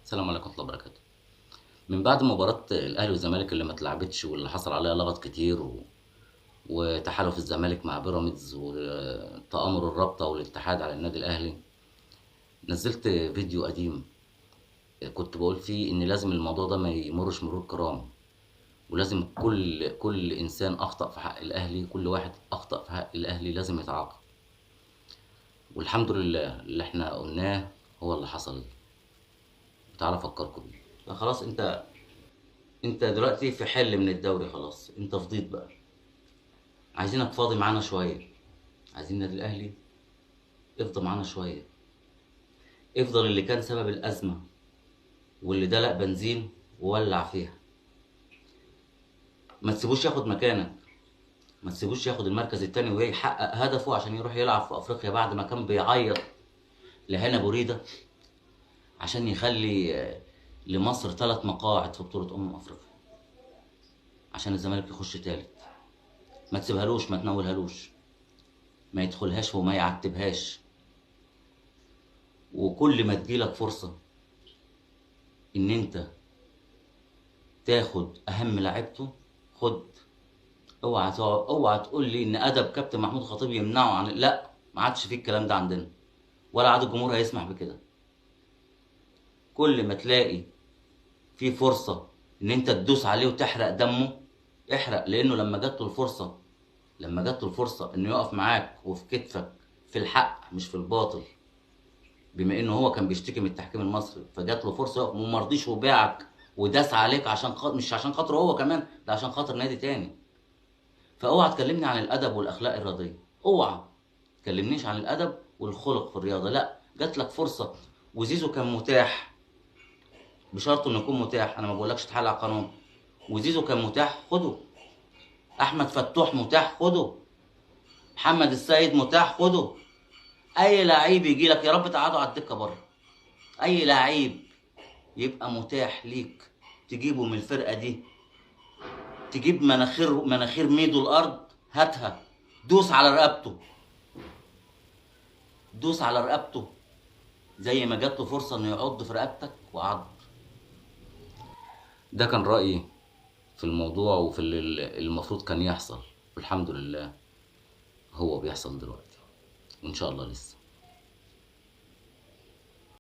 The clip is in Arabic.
السلام عليكم ورحمة الله وبركاته. من بعد مباراة الأهلي والزمالك اللي ما اتلعبتش واللي حصل عليها لغط كتير وتحالف الزمالك مع بيراميدز وتآمر الرابطة والاتحاد على النادي الأهلي، نزلت فيديو قديم كنت بقول فيه إن لازم الموضوع ده ما يمرش مرور كرام، ولازم كل إنسان أخطأ في حق الأهلي، كل واحد أخطأ في حق الأهلي لازم يتعاقب. والحمد لله اللي احنا قلناه هو اللي حصل. تعالى أفكركم بيه. خلاص انت دلوقتي في حل من الدوري، خلاص انت فضيت بقى، عايزينك فاضي معانا شويه، عايزين النادي الاهلي افضى معانا شويه، افضل اللي كان سبب الازمه واللي دلق بنزين وولع فيها، ما تسيبوش ياخد مكانك، ما تسيبوش ياخد المركز التاني ويحقق هدفه عشان يروح يلعب في افريقيا بعد ما كان بيعيط لهنا بوريده عشان يخلي لمصر 3 مقاعد في بطوله افريقيا عشان الزمالك يخش تالت. ما تسيبهالوش، ما تنولهالوش، ما يدخلهاش وما يعتبهاش. وكل ما تجيلك فرصة ان انت تاخد اهم لعيبته خد. اوعى تقول لي ان ادب كابتن محمود خطيب يمنعه عن، لا، ما عادش فيه الكلام ده عندنا، ولا عاد الجمهور هيسمح بكده. كل ما تلاقي في فرصة ان انت تدوس عليه وتحرق دمه احرق، لانه لما جات له الفرصة انه يقف معاك وفي كتفك في الحق مش في الباطل، بما انه هو كان بيشتكي من التحكيم المصري، فجات له فرصه يقف وما رضيش وباعك وداس عليك عشان مش عشان خاطره هو كمان، ده عشان خاطر نادي تاني. فاوعى تكلمني عن الادب والاخلاق الرياضيه، اوعى تكلمنيش عن الادب والخلق في الرياضه. لا، جات لك فرصه وزيزو كان متاح، بشرط انه يكون متاح، انا ما بقولكش تحل على القانون. وزيزو كان متاح خده، احمد فتوح متاح خده، محمد السيد متاح خده. اي لعيب يجي لك، يا رب تقعدوا على الدكه بره، اي لعيب يبقى متاح ليك تجيبه من الفرقه دي، تجيب مناخير ميدو الارض، هاتها، دوس على رقبته، دوس على رقبته زي ما جات له فرصه انه يعض في رقبتك وعض. ده كان رايي في الموضوع وفي اللي المفروض كان يحصل، والحمد لله هو بيحصل دلوقتي، وان شاء الله لسه.